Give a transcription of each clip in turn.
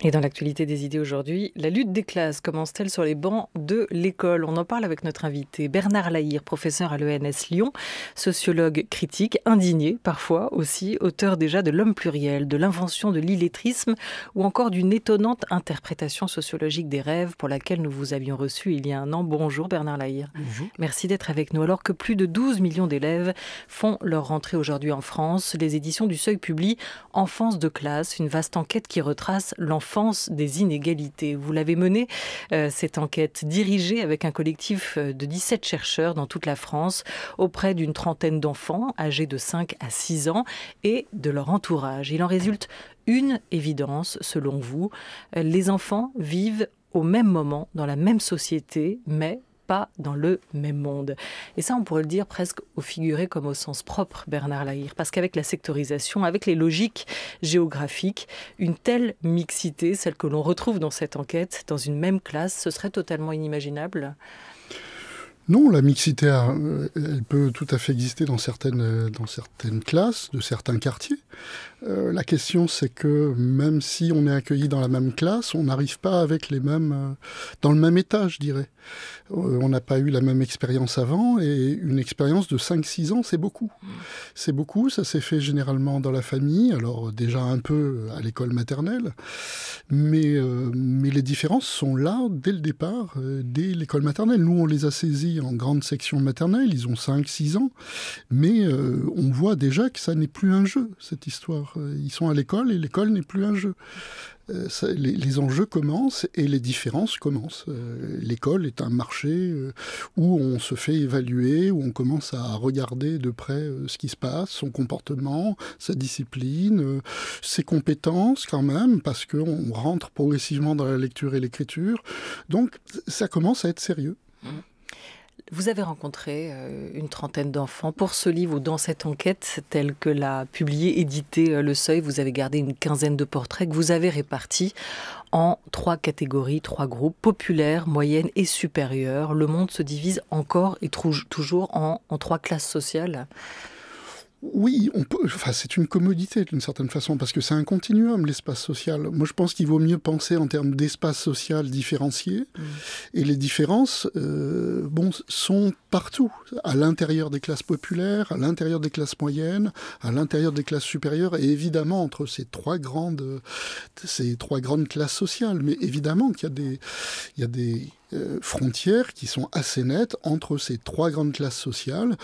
Et dans l'actualité des idées aujourd'hui, la lutte des classes commence-t-elle sur les bancs de l'école? On en parle avec notre invité Bernard Lahire, professeur à l'ENS Lyon, sociologue critique, indigné parfois aussi, auteur déjà de L'homme pluriel, de l'invention de l'illettrisme ou encore d'une étonnante interprétation sociologique des rêves pour laquelle nous vous avions reçu il y a un an. Bonjour Bernard Lahire. Bonjour. Merci d'être avec nous. Alors que plus de 12 millions d'élèves font leur rentrée aujourd'hui en France, les éditions du Seuil publient Enfance de classe, une vaste enquête qui retrace l'enfance des inégalités. Vous l'avez menée, cette enquête dirigée avec un collectif de 17 chercheurs dans toute la France, auprès d'une trentaine d'enfants âgés de 5 à 6 ans et de leur entourage. Il en résulte une évidence, selon vous, les enfants vivent au même moment, dans la même société, mais pas dans le même monde. Et ça, on pourrait le dire presque au figuré comme au sens propre, Bernard Lahire, parce qu'avec la sectorisation, avec les logiques géographiques, une telle mixité, celle que l'on retrouve dans cette enquête, dans une même classe, ce serait totalement inimaginable. Non, la mixité, elle peut tout à fait exister dans certaines classes, de certains quartiers. La question, c'est que même si on est accueilli dans la même classe, on n'arrive pas avec les mêmes, dans le même état, je dirais. On n'a pas eu la même expérience avant, et une expérience de 5-6 ans, c'est beaucoup. C'est beaucoup, ça s'est fait généralement dans la famille, alors déjà un peu à l'école maternelle, mais les différences sont là dès le départ, dès l'école maternelle. Nous, on les a saisis en grande section maternelle, ils ont 5-6 ans, mais on voit déjà que ça n'est plus un jeu, cette histoire. Ils sont à l'école et l'école n'est plus un jeu. Les enjeux commencent et les différences commencent. L'école est un marché où on se fait évaluer, où on commence à regarder de près ce qui se passe, son comportement, sa discipline, ses compétences quand même, parce qu'on rentre progressivement dans la lecture et l'écriture. Donc ça commence à être sérieux. Vous avez rencontré une trentaine d'enfants pour ce livre ou dans cette enquête telle que l'a publié, édité Le Seuil. Vous avez gardé une quinzaine de portraits que vous avez répartis en 3 catégories, 3 groupes, populaires, moyennes et supérieures. Le monde se divise encore et toujours en 3 classes sociales. Oui, on peut. Enfin, c'est une commodité d'une certaine façon, parce que c'est un continuum, l'espace social. Moi, je pense qu'il vaut mieux penser en termes d'espace social différencié. Et les différences sont partout, à l'intérieur des classes populaires, à l'intérieur des classes moyennes, à l'intérieur des classes supérieures, et évidemment entre ces trois grandes classes sociales. Mais évidemment qu'il y a des frontières qui sont assez nettes entre ces 3 grandes classes sociales.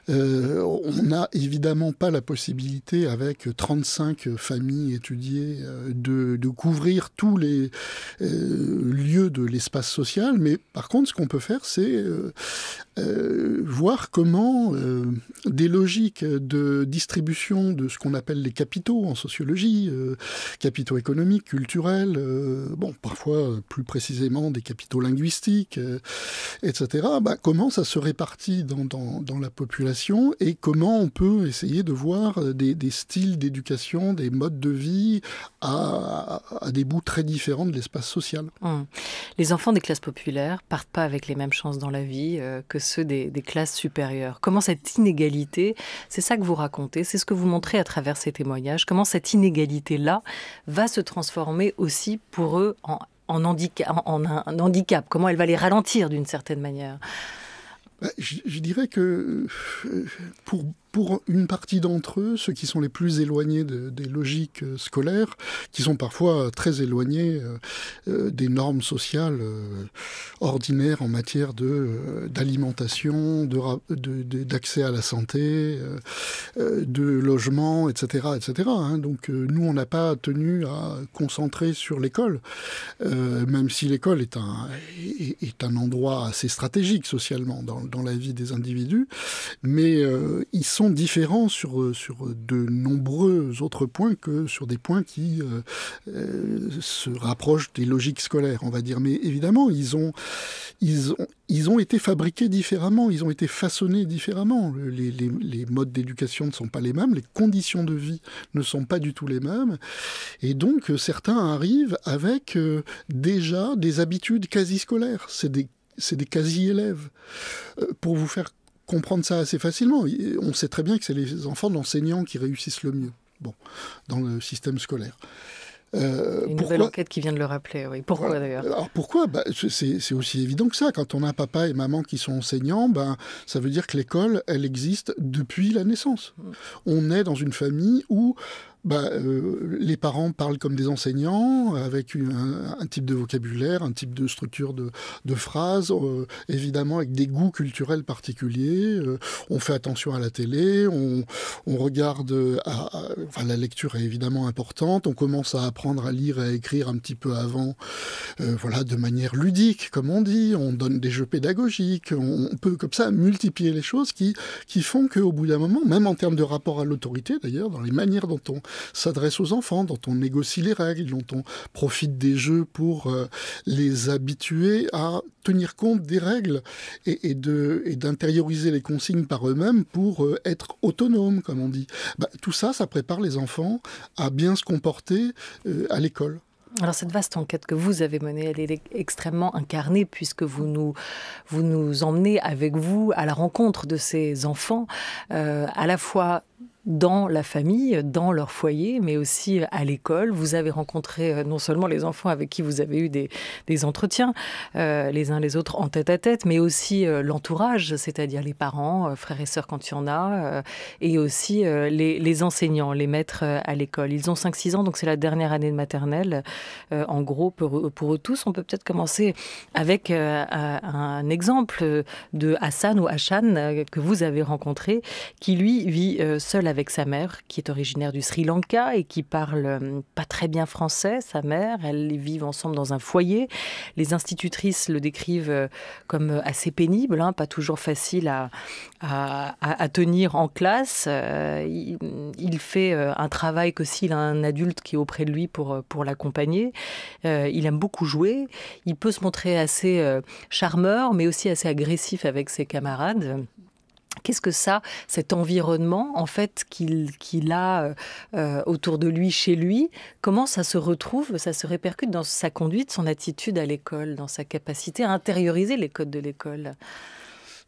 On n'a évidemment pas la possibilité, avec 35 familles étudiées, de couvrir tous les lieux de l'espace social, mais par contre, ce qu'on peut faire, c'est voir comment des logiques de distribution de ce qu'on appelle les capitaux en sociologie, capitaux économiques, culturels, parfois plus précisément des capitaux linguistiques, etc., comment ça se répartit dans la population et comment on peut essayer de voir des styles d'éducation, des modes de vie à des bouts très différents de l'espace social. Les enfants des classes populaires partent pas avec les mêmes chances dans la vie que ceux des classes supérieures. Comment cette inégalité, c'est ça que vous racontez, c'est ce que vous montrez à travers ces témoignages, comment cette inégalité-là va se transformer aussi pour eux en un handicap, comment elle va les ralentir d'une certaine manière. Je dirais que pour une partie d'entre eux, ceux qui sont les plus éloignés des logiques scolaires, qui sont parfois très éloignés des normes sociales ordinaires en matière d'alimentation, d'accès à la santé, de logement, etc. etc. Donc nous, on n'a pas tenu à concentrer sur l'école, même si l'école est un endroit assez stratégique socialement dans la vie des individus, mais ils sont différents sur de nombreux autres points que sur des points qui se rapprochent des logiques scolaires, on va dire. Mais évidemment, ils ont été fabriqués différemment, ils ont été façonnés différemment. Les modes d'éducation ne sont pas les mêmes, les conditions de vie ne sont pas du tout les mêmes. Et donc, certains arrivent avec déjà des habitudes quasi-scolaires. C'est des quasi-élèves. Pour vous faire comprendre ça assez facilement, on sait très bien que c'est les enfants d'enseignants qui réussissent le mieux dans le système scolaire. Une nouvelle enquête qui vient de le rappeler, oui. Pourquoi voilà. d'ailleurs? Alors pourquoi? C'est aussi évident que ça. Quand on a papa et maman qui sont enseignants, ça veut dire que l'école, elle existe depuis la naissance. On est dans une famille où les parents parlent comme des enseignants, avec un type de vocabulaire, un type de structure de phrases, évidemment avec des goûts culturels particuliers. On fait attention à la télé, on regarde... la lecture est évidemment importante, on commence à apprendre à lire et à écrire un petit peu avant, de manière ludique, comme on dit, on donne des jeux pédagogiques, on peut comme ça multiplier les choses qui font qu'au bout d'un moment, même en termes de rapport à l'autorité d'ailleurs, dans les manières dont on s'adresse aux enfants, dont on négocie les règles, dont on profite des jeux pour les habituer à tenir compte des règles et d'intérioriser les consignes par eux-mêmes pour être autonomes, comme on dit. Tout ça, ça prépare les enfants à bien se comporter à l'école. Alors cette vaste enquête que vous avez menée, elle est extrêmement incarnée puisque vous nous emmenez avec vous à la rencontre de ces enfants, à la fois dans la famille, dans leur foyer, mais aussi à l'école. Vous avez rencontré non seulement les enfants avec qui vous avez eu des entretiens, les uns les autres en tête-à-tête, mais aussi l'entourage, c'est-à-dire les parents, frères et sœurs quand il y en a, et aussi les enseignants, les maîtres à l'école. Ils ont 5-6 ans, donc c'est la dernière année de maternelle. En gros, pour eux tous, on peut peut-être commencer avec un exemple de Hassan ou Hashan que vous avez rencontré, qui lui vit seul avec sa mère, qui est originaire du Sri Lanka et qui parle pas très bien français, sa mère. Elles vivent ensemble dans un foyer. Les institutrices le décrivent comme assez pénible, pas toujours facile à tenir en classe. Il fait un travail que s'il a un adulte qui est auprès de lui pour l'accompagner. Il aime beaucoup jouer. Il peut se montrer assez charmeur, mais aussi assez agressif avec ses camarades. Qu'est-ce que cet environnement, en fait, qu'il a autour de lui, chez lui, comment ça se retrouve, ça se répercute dans sa conduite, son attitude à l'école, dans sa capacité à intérioriser les codes de l'école?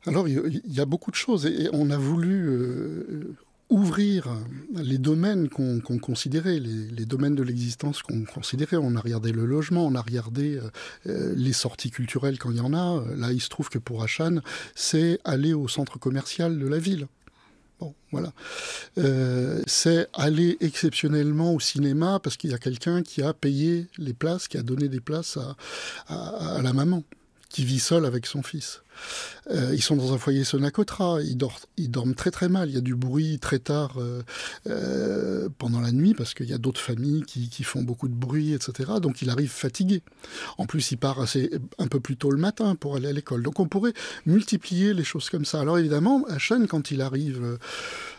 Alors, il y a beaucoup de choses. Et on a voulu ouvrir les domaines qu'on considérait, les domaines de l'existence qu'on considérait. On a regardé le logement, on a regardé les sorties culturelles quand il y en a. Là, il se trouve que pour Hashan, c'est aller au centre commercial de la ville. Bon, voilà. C'est aller exceptionnellement au cinéma parce qu'il y a quelqu'un qui a payé les places, qui a donné des places à la maman, qui vit seule avec son fils. Ils sont dans un foyer Sonacotra, ils dorment très très mal, il y a du bruit très tard pendant la nuit, parce qu'il y a d'autres familles qui font beaucoup de bruit, etc. Donc il arrive fatigué. En plus, il part un peu plus tôt le matin pour aller à l'école. Donc on pourrait multiplier les choses comme ça. Alors évidemment, Hashan, quand il arrive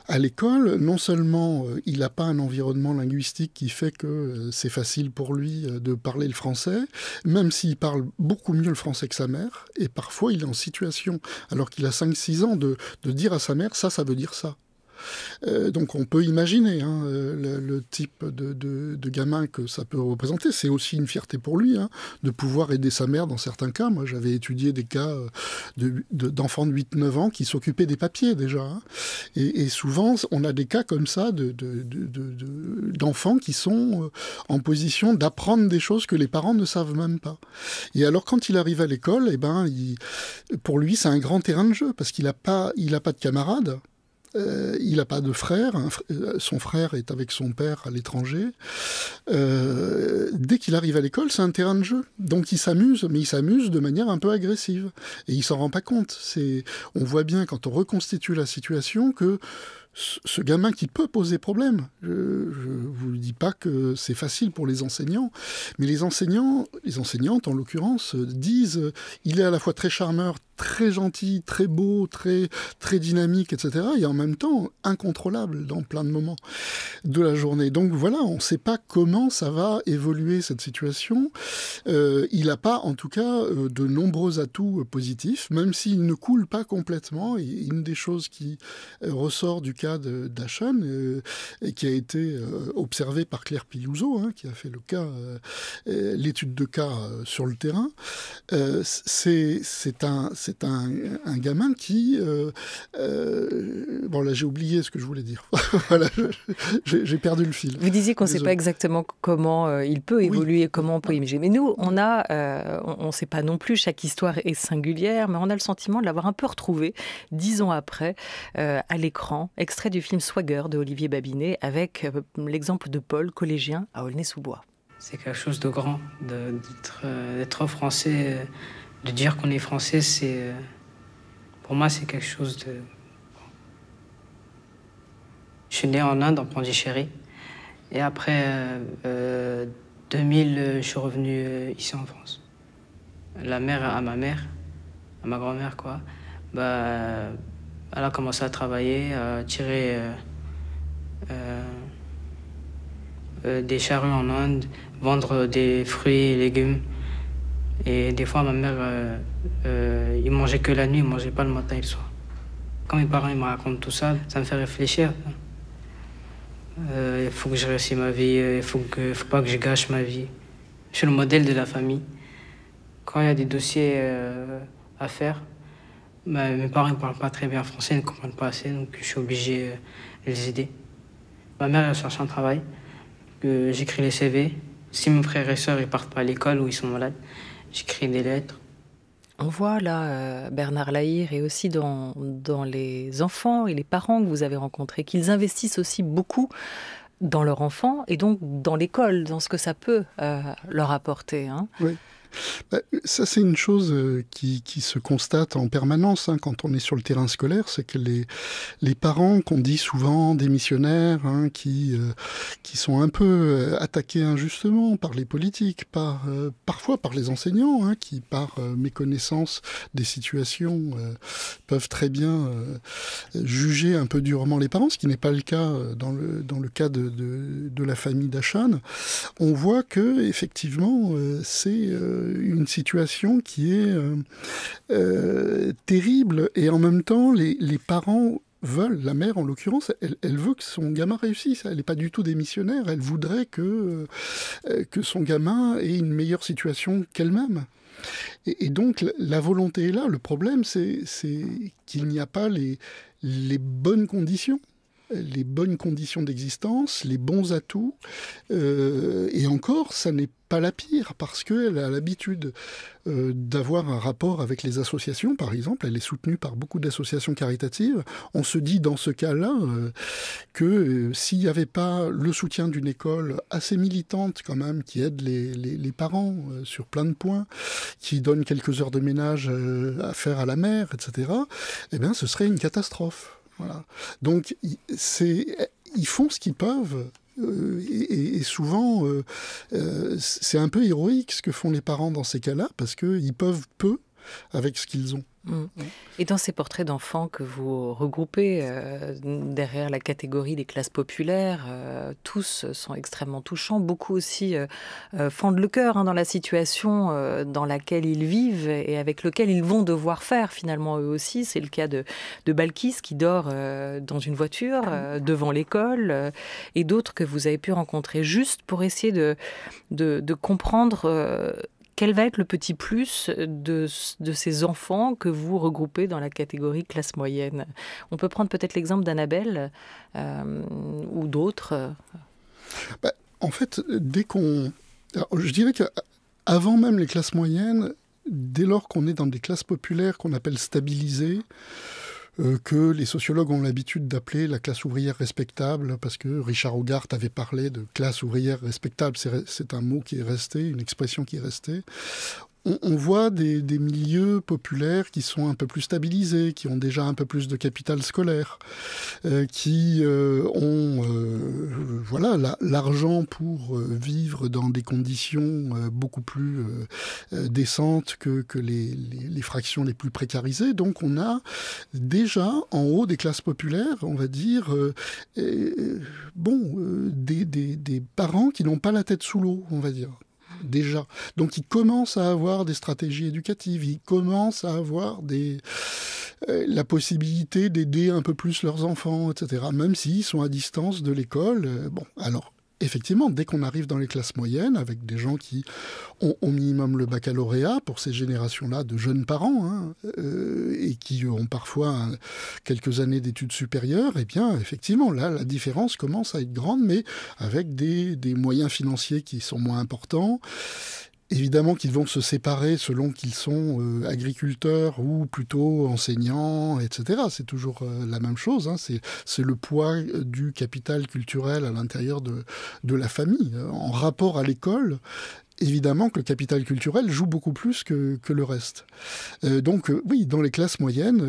à l'école, non seulement il n'a pas un environnement linguistique qui fait que c'est facile pour lui de parler le français, même s'il parle beaucoup mieux le français que sa mère, et parfois il est en situation, alors qu'il a 5-6 ans, de dire à sa mère, ça veut dire ça. Donc on peut imaginer le type de gamin que ça peut représenter. C'est aussi une fierté pour lui de pouvoir aider sa mère dans certains cas. Moi j'avais étudié des cas d'enfants de 8-9 ans qui s'occupaient des papiers déjà. Et souvent on a des cas comme ça d'enfants qui sont en position d'apprendre des choses que les parents ne savent même pas. Et alors quand il arrive à l'école, pour lui c'est un grand terrain de jeu parce qu'il n'a pas de camarades. Il n'a pas de frère, son frère est avec son père à l'étranger. Dès qu'il arrive à l'école, c'est un terrain de jeu. Donc il s'amuse, mais il s'amuse de manière un peu agressive. Et il s'en rend pas compte. On voit bien quand on reconstitue la situation que ce gamin qui peut poser problème, je ne vous dis pas que c'est facile pour les enseignants, mais les enseignantes en l'occurrence, disent il est à la fois très charmeur, très gentil, très beau, très, très dynamique, etc. et en même temps incontrôlable dans plein de moments de la journée. Donc voilà, on ne sait pas comment ça va évoluer cette situation. Il n'a pas en tout cas de nombreux atouts positifs, même s'il ne coule pas complètement. Et une des choses qui ressort du cas d'Hashan, et qui a été observé par Claire Pilouzo, qui a fait l'étude de cas sur le terrain, c'est c'est un gamin qui... bon, là, j'ai oublié ce que je voulais dire. Voilà, j'ai perdu le fil. Vous disiez qu'on ne sait pas exactement comment il peut évoluer, comment on peut imaginer. Mais nous, on ne sait pas non plus, chaque histoire est singulière, mais on a le sentiment de l'avoir un peu retrouvé 10 ans après, à l'écran, extrait du film Swagger de Olivier Babinet, avec l'exemple de Paul, collégien à Aulnay-sous-Bois. C'est quelque chose de grand, d'être français, de dire qu'on est français, pour moi c'est quelque chose de... Je suis né en Inde, en Pondichéry, et après 2000, je suis revenu ici en France. La mère à ma grand-mère quoi, elle a commencé à travailler, à tirer des charrues en Inde, vendre des fruits et légumes. Et des fois, ma mère, il mangeait que la nuit, il mangeait pas le matin et le soir. Quand mes parents ils me racontent tout ça, ça me fait réfléchir. Il faut que je réussisse ma vie, il faut pas que je gâche ma vie. Je suis le modèle de la famille. Quand il y a des dossiers à faire, mes parents ne parlent pas très bien français, ils ne comprennent pas assez, donc je suis obligé de les aider. Ma mère, elle cherche un travail. J'écris les CV. Si mes frères et sœurs ils partent pas à l'école ou ils sont malades, j'écris des lettres. On voit là, Bernard Lahire, et aussi dans les enfants et les parents que vous avez rencontrés, qu'ils investissent aussi beaucoup dans leur enfant et donc dans l'école, dans ce que ça peut leur apporter. Hein. Oui. Ça, c'est une chose qui se constate en permanence quand on est sur le terrain scolaire, c'est que les parents qu'on dit souvent démissionnaires, qui sont un peu attaqués injustement par les politiques, parfois par les enseignants, qui par méconnaissance des situations peuvent très bien juger un peu durement les parents, ce qui n'est pas le cas dans le cas de la famille d'Achan. On voit que effectivement c'est une situation qui est terrible, et en même temps les parents veulent, la mère en l'occurrence, elle veut que son gamin réussisse, elle n'est pas du tout démissionnaire, elle voudrait que son gamin ait une meilleure situation qu'elle-même. Et donc la volonté est là, le problème c'est qu'il n'y a pas les bonnes conditions. Les bonnes conditions d'existence, les bons atouts, et encore, ça n'est pas la pire, parce qu'elle a l'habitude d'avoir un rapport avec les associations, par exemple, elle est soutenue par beaucoup d'associations caritatives. On se dit dans ce cas-là que s'il n'y avait pas le soutien d'une école assez militante quand même, qui aide les parents sur plein de points, qui donne quelques heures de ménage à faire à la mère, etc., eh bien, ce serait une catastrophe. Voilà. Donc, ils font ce qu'ils peuvent, et souvent, c'est un peu héroïque ce que font les parents dans ces cas-là, parce qu'ils peuvent peu avec ce qu'ils ont. Et dans ces portraits d'enfants que vous regroupez derrière la catégorie des classes populaires, tous sont extrêmement touchants, beaucoup aussi fendent le cœur dans la situation dans laquelle ils vivent et avec lequel ils vont devoir faire finalement eux aussi. C'est le cas de Balkis qui dort dans une voiture devant l'école, et d'autres que vous avez pu rencontrer, juste pour essayer de comprendre quel va être le petit plus de ces enfants que vous regroupez dans la catégorie classe moyenne? On peut prendre peut-être l'exemple d'Annabelle ou d'autres. En fait, je dirais qu'avant même les classes moyennes, dès lors qu'on est dans des classes populaires qu'on appelle stabilisées, que les sociologues ont l'habitude d'appeler la classe ouvrière respectable, parce que Richard Hogarth avait parlé de classe ouvrière respectable, c'est un mot qui est resté, une expression qui est restée. On voit des milieux populaires qui sont un peu plus stabilisés, qui ont déjà un peu plus de capital scolaire, qui ont l'argent pour vivre dans des conditions beaucoup plus décentes que les fractions les plus précarisées. Donc on a déjà en haut des classes populaires, on va dire, des parents qui n'ont pas la tête sous l'eau, on va dire. Déjà. Donc ils commencent à avoir des stratégies éducatives, ils commencent à avoir la possibilité d'aider un peu plus leurs enfants, etc. Même s'ils sont à distance de l'école. Alors effectivement, dès qu'on arrive dans les classes moyennes, avec des gens qui ont au minimum le baccalauréat, pour ces générations-là de jeunes parents, et qui ont parfois quelques années d'études supérieures, eh bien, effectivement, là, la différence commence à être grande, mais avec des moyens financiers qui sont moins importants. Évidemment qu'ils vont se séparer selon qu'ils sont agriculteurs ou plutôt enseignants, etc. C'est toujours la même chose. C'est le poids du capital culturel à l'intérieur de la famille. En rapport à l'école, évidemment que le capital culturel joue beaucoup plus que le reste. Donc oui, dans les classes moyennes,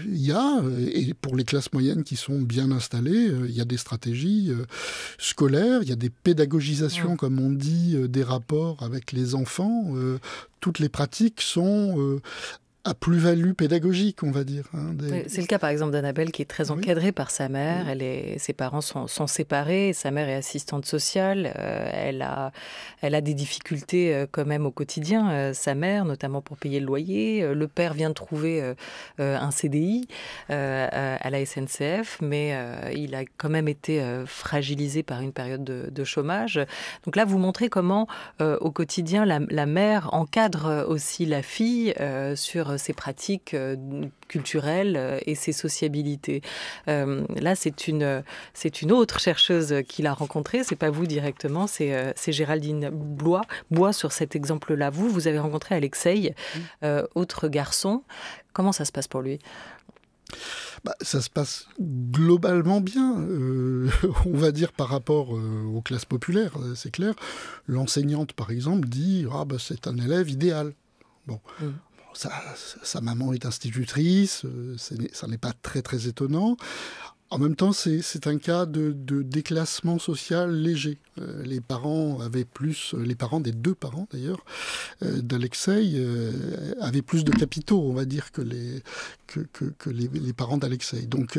il y a, et pour les classes moyennes qui sont bien installées, il y a des stratégies scolaires, il y a des pédagogisations, comme on dit, des rapports avec les enfants. Toutes les pratiques sont à plus-value pédagogique, on va dire. C'est le cas, par exemple, d'Annabelle, qui est très encadrée par sa mère. Ses parents sont séparés. Sa mère est assistante sociale. Elle a des difficultés quand même au quotidien. Sa mère, notamment pour payer le loyer. Le père vient de trouver un CDI à la SNCF, mais il a quand même été fragilisé par une période de chômage. Donc là, vous montrez comment, au quotidien, la mère encadre aussi la fille sur ses pratiques culturelles et ses sociabilités. Là, c'est une autre chercheuse qui l'a rencontrée. C'est pas vous directement, c'est Géraldine Bois sur cet exemple-là. Vous avez rencontré Alexei, autre garçon. Comment ça se passe pour lui ? Ça se passe globalement bien, on va dire, par rapport aux classes populaires, c'est clair. L'enseignante, par exemple, dit « c'est un élève idéal ». Bon. Sa maman est institutrice, ça n'est pas très très étonnant. En même temps, c'est un cas de déclassement social léger. Les parents des deux parents d'ailleurs, d'Alexei, avaient plus de capitaux, on va dire, que les parents d'Alexei. Donc,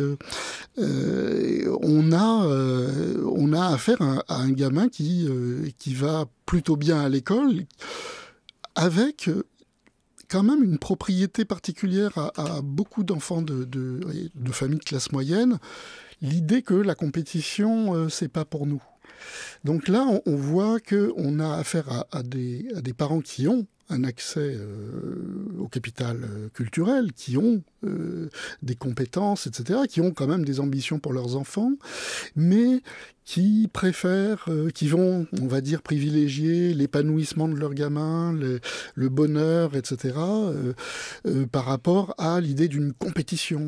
on a affaire à un gamin qui va plutôt bien à l'école, avec quand même une propriété particulière à beaucoup d'enfants de familles de classe moyenne, l'idée que la compétition, c'est pas pour nous. Donc là, on voit qu'on a affaire à des parents qui ont un accès au capital culturel, qui ont des compétences, etc., qui ont quand même des ambitions pour leurs enfants, mais qui préfèrent, qui vont, on va dire, privilégier l'épanouissement de leur gamin, le bonheur, etc., par rapport à l'idée d'une compétition,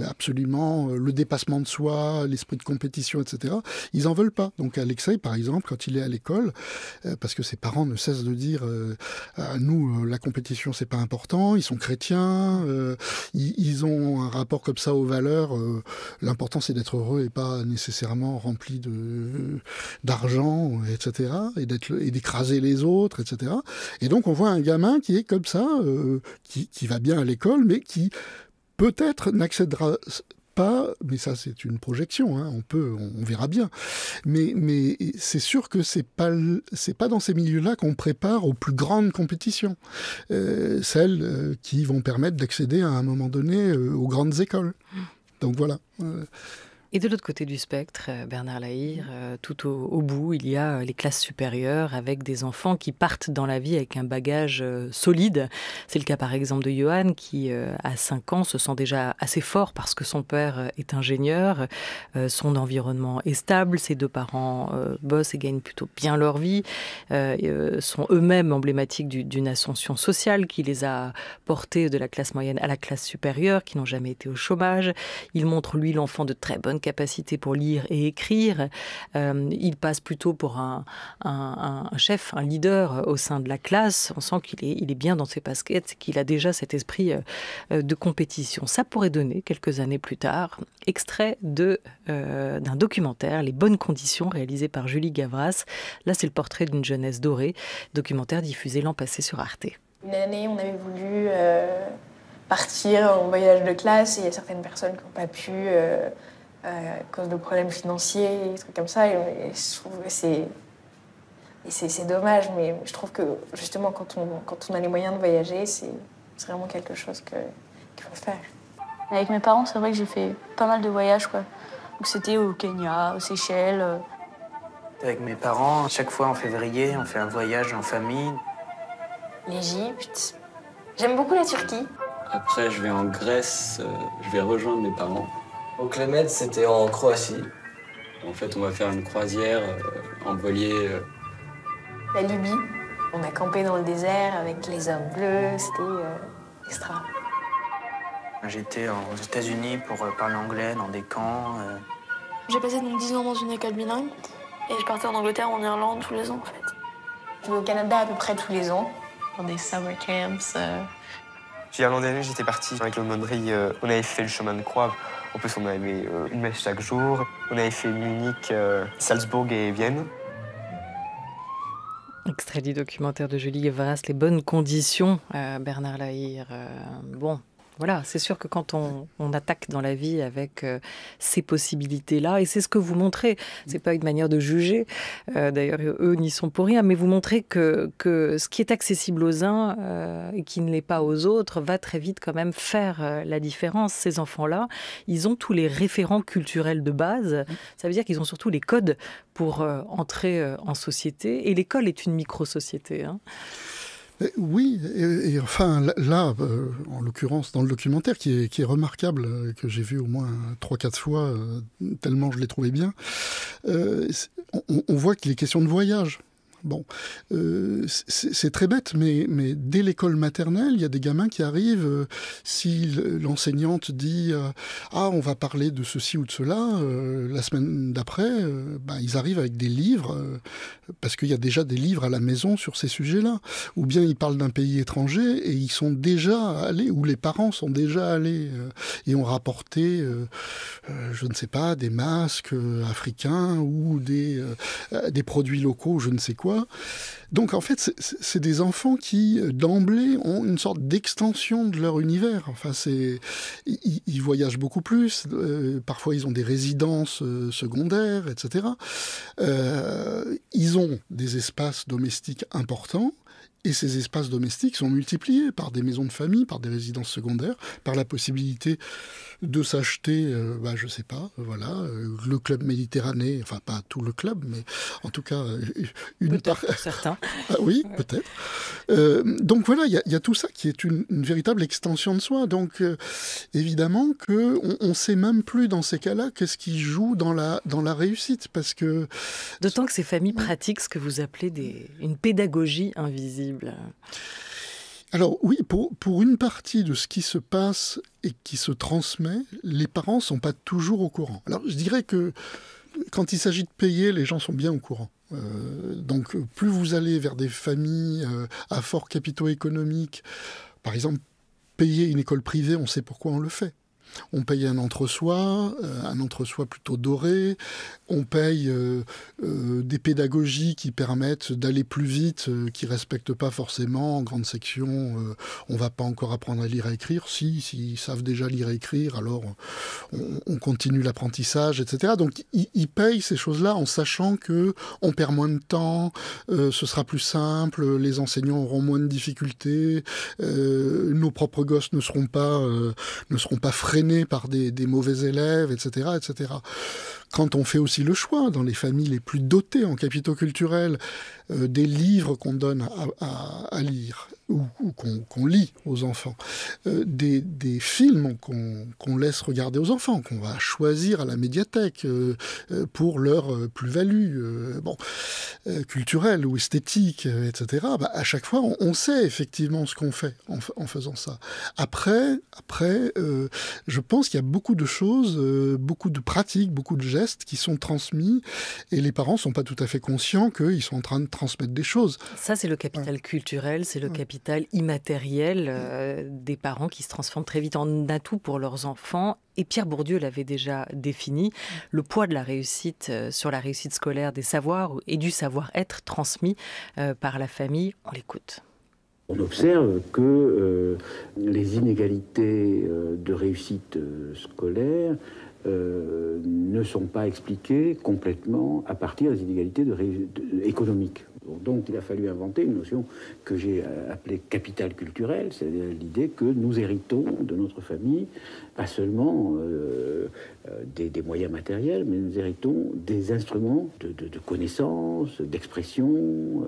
absolument, le dépassement de soi, l'esprit de compétition, etc. Ils en veulent pas. Donc Alexei, par exemple, quand il est à l'école, parce que ses parents ne cessent de dire nous, la compétition, c'est pas important, ils sont chrétiens, ils ont un rapport comme ça aux valeurs, l'important c'est d'être heureux et pas nécessairement rempli d'argent, etc., et d'écraser les autres, etc. Et donc on voit un gamin qui est comme ça, qui va bien à l'école, mais qui peut-être n'accédera pas, mais ça c'est une projection, on verra bien. Mais c'est sûr que c'est pas dans ces milieux-là qu'on prépare aux plus grandes compétitions, celles qui vont permettre d'accéder à un moment donné aux grandes écoles. Donc voilà. Et de l'autre côté du spectre, Bernard Lahire, tout au bout, il y a les classes supérieures avec des enfants qui partent dans la vie avec un bagage solide. C'est le cas par exemple de Johan qui, à 5 ans, se sent déjà assez fort parce que son père est ingénieur, son environnement est stable, ses deux parents bossent et gagnent plutôt bien leur vie, sont eux-mêmes emblématiques d'une ascension sociale qui les a portés de la classe moyenne à la classe supérieure, qui n'ont jamais été au chômage. Il montre, lui, l'enfant de très bonne capacité pour lire et écrire. Il passe plutôt pour un chef, un leader au sein de la classe. On sent qu'il est bien dans ses baskets, qu'il a déjà cet esprit de compétition. Ça pourrait donner, quelques années plus tard, extrait d'un documentaire, Les bonnes conditions, réalisé par Julie Gavras. Là, c'est le portrait d'une jeunesse dorée, documentaire diffusé l'an passé sur Arte. Une année, on avait voulu partir en voyage de classe et il y a certaines personnes qui n'ont pas pu à cause de problèmes financiers, des trucs comme ça. Et je trouve que c'est dommage, mais je trouve que justement quand on a les moyens de voyager, c'est vraiment quelque chose qu'il faut faire. Avec mes parents, c'est vrai que j'ai fait pas mal de voyages, quoi. Donc c'était au Kenya, aux Seychelles. Avec mes parents, chaque fois en février, on fait un voyage en famille. L'Égypte. J'aime beaucoup la Turquie. Après, je vais en Grèce, je vais rejoindre mes parents. Au Clémed, c'était en Croatie. En fait, on va faire une croisière en voilier. La Libye. On a campé dans le désert avec les hommes bleus. C'était extra. J'étais aux États-Unis pour parler anglais dans des camps. J'ai passé donc 10 ans dans une école bilingue et je partais en Angleterre, en Irlande tous les ans en fait. Je vais au Canada à peu près tous les ans, dans des summer camps. Puis à l'an dernier, j'étais parti avec l'aumônerie. On avait fait le chemin de croix. En plus, on avait une messe chaque jour. On avait fait Munich, Salzbourg et Vienne. Extrait du documentaire de Julie Guevara, Les bonnes conditions, Bernard Lahire. Bon, voilà, c'est sûr que quand on attaque dans la vie avec ces possibilités-là, et c'est ce que vous montrez, c'est pas une manière de juger, d'ailleurs eux n'y sont pour rien, mais vous montrez que ce qui est accessible aux uns et qui ne l'est pas aux autres va très vite quand même faire la différence. Ces enfants-là, ils ont tous les référents culturels de base, ça veut dire qu'ils ont surtout les codes pour entrer en société, et l'école est une micro-société, hein. Oui, et enfin là, en l'occurrence dans le documentaire qui est remarquable, que j'ai vu au moins 3-4 fois, tellement je l'ai trouvé bien, on voit qu'il est question de voyage. Bon, c'est très bête, mais dès l'école maternelle, il y a des gamins qui arrivent, si l'enseignante dit ah, on va parler de ceci ou de cela, la semaine d'après, ils arrivent avec des livres, parce qu'il y a déjà des livres à la maison sur ces sujets-là. Ou bien ils parlent d'un pays étranger et ils sont déjà allés, ou les parents sont déjà allés, et ont rapporté, je ne sais pas, des masques africains ou des produits locaux, je ne sais quoi. Donc en fait, c'est des enfants qui, d'emblée, ont une sorte d'extension de leur univers. Enfin, ils voyagent beaucoup plus, parfois ils ont des résidences secondaires, etc. Ils ont des espaces domestiques importants, et ces espaces domestiques sont multipliés par des maisons de famille, par des résidences secondaires, par la possibilité de s'acheter, je sais pas, voilà, le club Méditerranée, enfin pas tout le club, mais en tout cas une part. Peut-être pour certains. Ah, oui, peut-être. Donc voilà, il y a tout ça qui est une véritable extension de soi. Donc évidemment qu'on sait même plus dans ces cas-là qu'est-ce qui joue dans la réussite, parce que d'autant que ces familles pratiquent ce que vous appelez une pédagogie invisible. Alors oui, pour une partie de ce qui se passe et qui se transmet, les parents ne sont pas toujours au courant. Alors je dirais que quand il s'agit de payer, les gens sont bien au courant. Donc plus vous allez vers des familles à forts capitaux économiques, par exemple, payer une école privée, on sait pourquoi on le fait. On paye un entre-soi plutôt doré, on paye des pédagogies qui permettent d'aller plus vite, qui ne respectent pas forcément en grande section, on ne va pas encore apprendre à lire et écrire, s'ils savent déjà lire et écrire, alors on continue l'apprentissage, etc. Donc ils payent ces choses-là en sachant qu'on perd moins de temps, ce sera plus simple, les enseignants auront moins de difficultés, nos propres gosses ne seront pas freinés par des mauvais élèves, etc., etc. Quand on fait aussi le choix, dans les familles les plus dotées en capitaux culturels, des livres qu'on donne à lire, ou qu'on lit aux enfants, des films qu'on laisse regarder aux enfants, qu'on va choisir à la médiathèque pour leur plus-value culturelle ou esthétique, etc. À chaque fois, on sait effectivement ce qu'on fait en faisant ça. Après, je pense qu'il y a beaucoup de choses, beaucoup de pratiques, beaucoup de gestes qui sont transmis, et les parents ne sont pas tout à fait conscients qu'ils sont en train de transmettre des choses. Ça, c'est le capital culturel, c'est le capital immatériel des parents qui se transforment très vite en atout pour leurs enfants. Et Pierre Bourdieu l'avait déjà défini, le poids de la réussite sur la réussite scolaire des savoirs et du savoir-être transmis par la famille. On l'écoute. On observe que les inégalités de réussite scolaire ne sont pas expliquées complètement à partir des inégalités économiques. Donc il a fallu inventer une notion que j'ai appelée capital culturel, c'est-à-dire l'idée que nous héritons de notre famille, pas seulement des moyens matériels, mais nous héritons des instruments de connaissance, d'expression,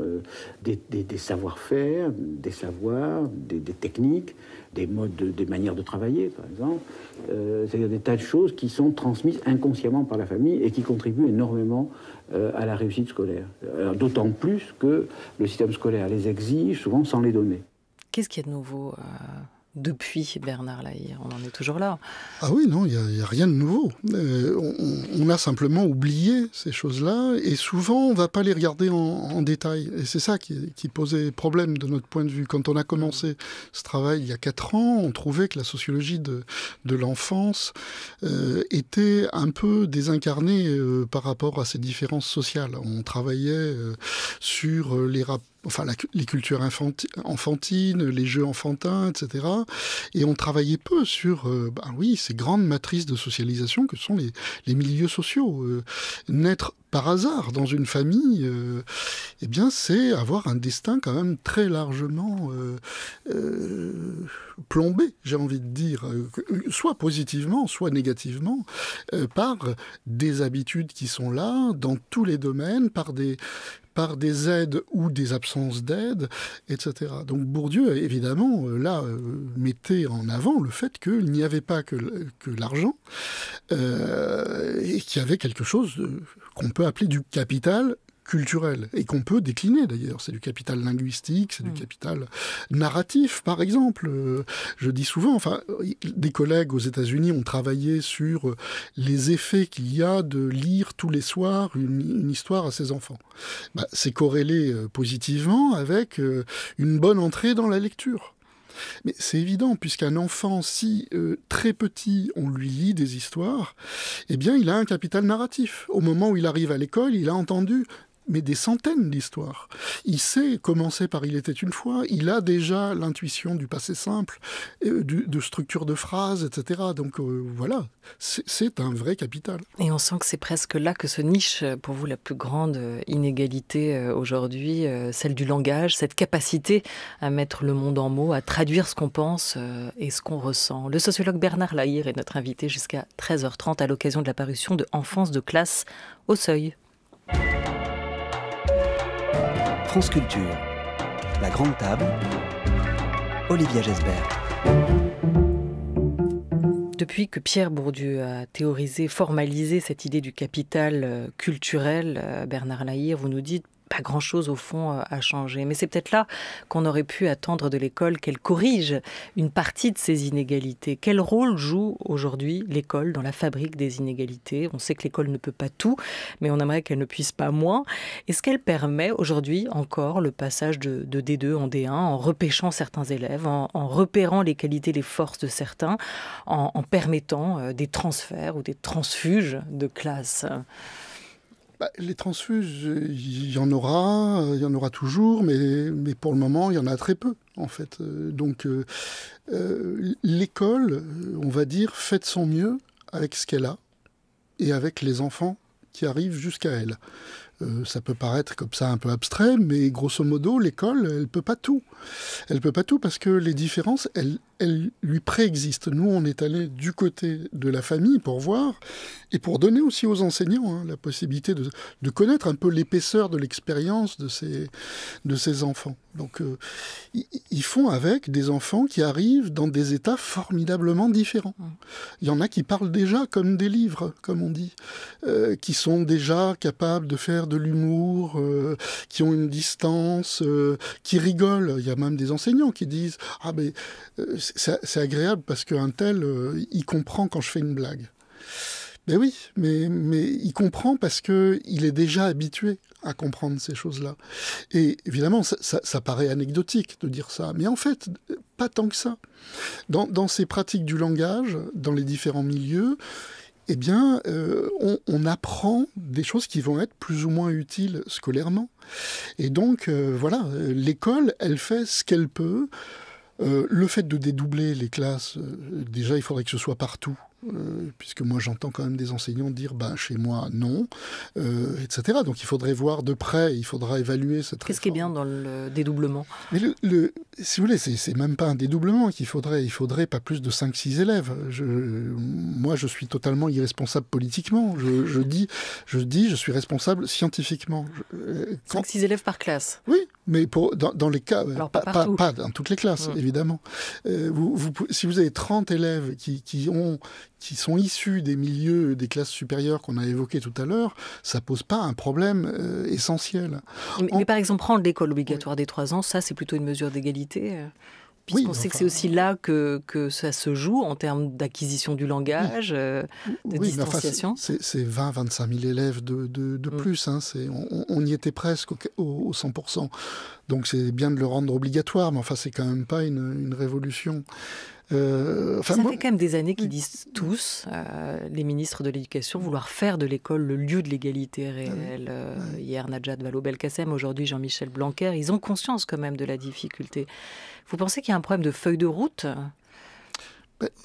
des savoir-faire, des savoirs, des techniques, des modes, des manières de travailler, par exemple. C'est-à-dire des tas de choses qui sont transmises inconsciemment par la famille et qui contribuent énormément à la réussite scolaire. D'autant plus que le système scolaire les exige, souvent sans les donner. Qu'est-ce qu'il y a de nouveau depuis Bernard Lahire? On en est toujours là. Ah oui, non, il n'y a rien de nouveau. On a simplement oublié ces choses-là, et souvent, on ne va pas les regarder en détail. Et c'est ça qui posait problème de notre point de vue. Quand on a commencé ce travail il y a 4 ans, on trouvait que la sociologie de l'enfance était un peu désincarnée par rapport à ces différences sociales. On travaillait sur les rapports, enfin les cultures enfantines, les jeux enfantins, etc. Et on travaillait peu sur ces grandes matrices de socialisation que sont les milieux sociaux. Naître par hasard dans une famille, eh bien, c'est avoir un destin quand même très largement plombé, j'ai envie de dire, soit positivement, soit négativement, par des habitudes qui sont là, dans tous les domaines, par des aides ou des absences d'aides, etc. Donc Bourdieu, évidemment, là, mettait en avant le fait qu'il n'y avait pas que l'argent, et qu'il y avait quelque chose qu'on peut appeler du capital culturel, et qu'on peut décliner d'ailleurs. C'est du capital linguistique, c'est du capital narratif, par exemple. Je dis souvent, des collègues aux États-Unis ont travaillé sur les effets qu'il y a de lire tous les soirs une histoire à ses enfants. C'est corrélé positivement avec une bonne entrée dans la lecture. Mais c'est évident, puisqu'un enfant, si très petit, on lui lit des histoires, eh bien, il a un capital narratif. Au moment où il arrive à l'école, il a entendu des centaines d'histoires. Il sait commencer par « Il était une fois », il a déjà l'intuition du passé simple, de structure de phrases, etc. Donc voilà, c'est un vrai capital. Et on sent que c'est presque là que se niche pour vous la plus grande inégalité aujourd'hui, celle du langage, cette capacité à mettre le monde en mots, à traduire ce qu'on pense et ce qu'on ressent. Le sociologue Bernard Lahire est notre invité jusqu'à 13h30 à l'occasion de la parution de Enfance de classe au Seuil. France Culture, la grande table, Olivia Gesbert. Depuis que Pierre Bourdieu a théorisé, formalisé cette idée du capital culturel, Bernard Lahire, vous nous dites pas grand-chose au fond a changé. Mais c'est peut-être là qu'on aurait pu attendre de l'école qu'elle corrige une partie de ces inégalités. Quel rôle joue aujourd'hui l'école dans la fabrique des inégalités? On sait que l'école ne peut pas tout, mais on aimerait qu'elle ne puisse pas moins. Est-ce qu'elle permet aujourd'hui encore le passage de D2 en D1 en repêchant certains élèves, en repérant les qualités, les forces de certains, en permettant des transferts ou des transfuges de classe? Les transfuges, il y en aura toujours, mais pour le moment, il y en a très peu, en fait. Donc, l'école, on va dire, fait de son mieux avec ce qu'elle a et avec les enfants qui arrivent jusqu'à elle. Ça peut paraître comme ça un peu abstrait, mais grosso modo, l'école, elle peut pas tout. Elle peut pas tout parce que les différences, elles lui préexistent. Nous, on est allé du côté de la famille pour voir et pour donner aussi aux enseignants la possibilité de connaître un peu l'épaisseur de l'expérience de ces enfants. Donc, ils font avec des enfants qui arrivent dans des états formidablement différents. Il y en a qui parlent déjà comme des livres, comme on dit, qui sont déjà capables de faire de l'humour, qui ont une distance, qui rigolent. Il y a même des enseignants qui disent « Ah, mais c'est agréable parce qu'un tel, il comprend quand je fais une blague. » Ben oui, mais il comprend parce qu'il est déjà habitué à comprendre ces choses-là. Et évidemment, ça paraît anecdotique de dire ça, mais en fait, pas tant que ça. Dans ces pratiques du langage, dans les différents milieux, eh bien, on apprend des choses qui vont être plus ou moins utiles scolairement. Et donc, voilà, l'école, elle fait ce qu'elle peut. Le fait de dédoubler les classes, déjà, il faudrait que ce soit partout. puisque moi j'entends quand même des enseignants dire chez moi non, etc. Donc il faudrait voir de près, il faudra évaluer cette réforme. Qu'est-ce qui est bien dans le dédoublement? Mais si vous voulez, c'est même pas un dédoublement qu'il faudrait. Il faudrait pas plus de 5-6 élèves. Moi, je suis totalement irresponsable politiquement. Je suis responsable scientifiquement. 5-6 élèves par classe? Oui, mais dans les cas... Alors, pas dans toutes les classes, évidemment. Si vous avez 30 élèves qui sont issus des milieux des classes supérieures qu'on a évoqués tout à l'heure, ça pose pas un problème essentiel. Mais par exemple, rendre l'école obligatoire dès 3 ans, ça c'est plutôt une mesure d'égalité puisqu'on sait que c'est aussi là que ça se joue en termes d'acquisition du langage, de distanciation. C'est 20-25 000 élèves de plus. Hein, on y était presque au 100%. Donc c'est bien de le rendre obligatoire, mais enfin c'est quand même pas une révolution. Ça fait quand même des années qu'ils disent tous, les ministres de l'Éducation, vouloir faire de l'école le lieu de l'égalité réelle. Hier, Najat Vallaud-Belkacem, aujourd'hui Jean-Michel Blanquer, ils ont conscience quand même de la difficulté. Vous pensez qu'il y a un problème de feuille de route ?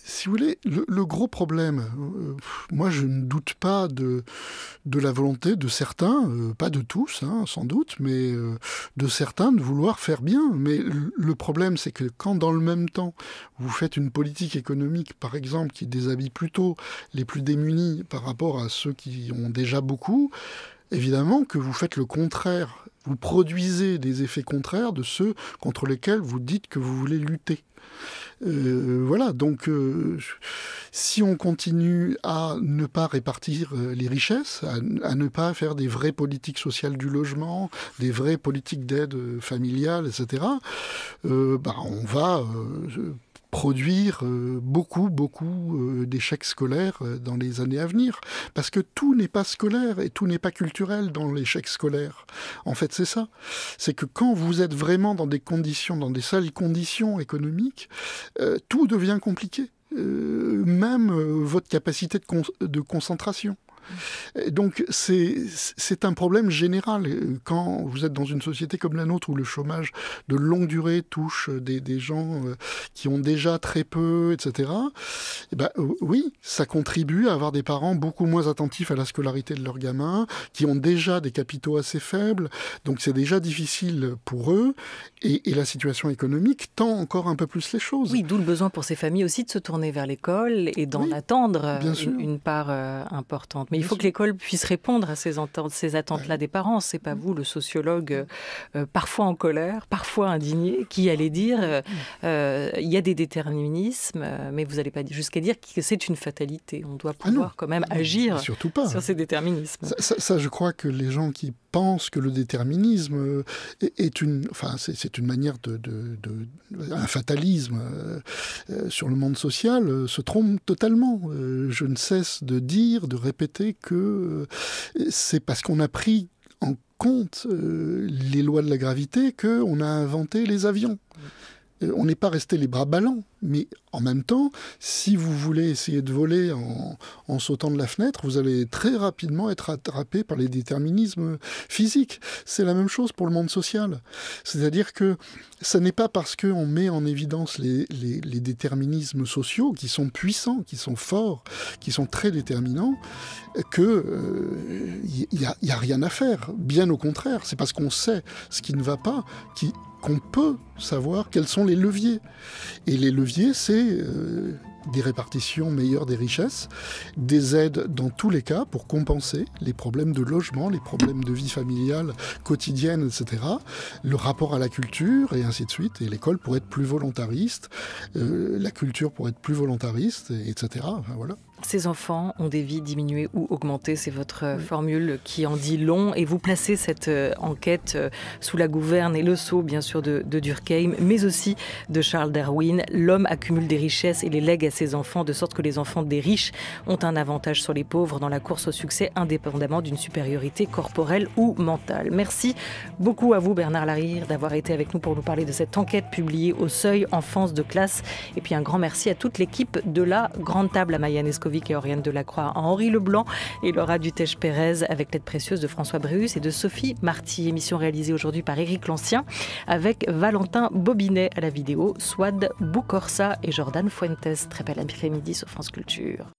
Si vous voulez, le gros problème, moi je ne doute pas de la volonté de certains, pas de tous sans doute, mais de certains de vouloir faire bien. Mais le problème c'est que quand dans le même temps vous faites une politique économique par exemple qui déshabille plutôt les plus démunis par rapport à ceux qui ont déjà beaucoup, évidemment que vous faites le contraire. Vous produisez des effets contraires de ceux contre lesquels vous dites que vous voulez lutter. Voilà, donc si on continue à ne pas répartir les richesses, à ne pas faire des vraies politiques sociales du logement, des vraies politiques d'aide familiale, etc., on va produire beaucoup d'échecs scolaires dans les années à venir. Parce que tout n'est pas scolaire et tout n'est pas culturel dans l'échec scolaire. En fait, c'est ça. C'est que quand vous êtes vraiment dans des conditions, dans des sales conditions économiques, tout devient compliqué. Même votre capacité de concentration. Donc c'est un problème général. Quand vous êtes dans une société comme la nôtre où le chômage de longue durée touche des gens qui ont déjà très peu, etc., oui, ça contribue à avoir des parents beaucoup moins attentifs à la scolarité de leurs gamins, qui ont déjà des capitaux assez faibles, donc c'est déjà difficile pour eux, et la situation économique tend encore un peu plus les choses. Oui, d'où le besoin pour ces familles aussi de se tourner vers l'école et d'en attendre une part importante. Mais il faut que l'école puisse répondre à ces attentes-là des parents. C'est pas vous, le sociologue, parfois en colère, parfois indigné, qui allait dire il y a des déterminismes, mais vous n'allez pas jusqu'à dire que c'est une fatalité. On doit pouvoir quand même agir sur ces déterminismes. Ça, je crois que les gens qui pensent que le déterminisme est une manière un fatalisme sur le monde social se trompent totalement. Je ne cesse de répéter que c'est parce qu'on a pris en compte les lois de la gravité qu'on a inventé les avions. On n'est pas resté les bras ballants, mais en même temps, si vous voulez essayer de voler en sautant de la fenêtre, vous allez très rapidement être attrapé par les déterminismes physiques. C'est la même chose pour le monde social. C'est-à-dire que ce n'est pas parce qu'on met en évidence les déterminismes sociaux qui sont puissants, qui sont forts, qui sont très déterminants, qu'il n'y a rien à faire. Bien au contraire, c'est parce qu'on sait ce qui ne va pas qu'on peut savoir quels sont les leviers. Et les leviers, c'est des répartitions meilleures des richesses, des aides dans tous les cas pour compenser les problèmes de logement, les problèmes de vie familiale quotidienne, etc., le rapport à la culture, et ainsi de suite. Et l'école pourrait être plus volontariste, la culture pourrait être plus volontariste, etc. Enfin, voilà. Ces enfants ont des vies diminuées ou augmentées, c'est votre formule qui en dit long. Et vous placez cette enquête sous la gouverne et le sceau, bien sûr, de Durkheim, mais aussi de Charles Darwin. L'homme accumule des richesses et les lègue à ses enfants, de sorte que les enfants des riches ont un avantage sur les pauvres dans la course au succès, indépendamment d'une supériorité corporelle ou mentale. Merci beaucoup à vous, Bernard Larire, d'avoir été avec nous pour nous parler de cette enquête publiée au Seuil, Enfance de classe. Et puis un grand merci à toute l'équipe de la Grande Table, à Maya Neskovic et Oriane Delacroix, à Henri Leblanc et Laura Dutèche-Pérez, avec l'aide précieuse de François Bréhus et de Sophie Marty. Émission réalisée aujourd'hui par Éric Lancien, avec Valentin Bobinet à la vidéo, Swad Boukorsa et Jordan Fuentes. Très bel après-midi sur France Culture.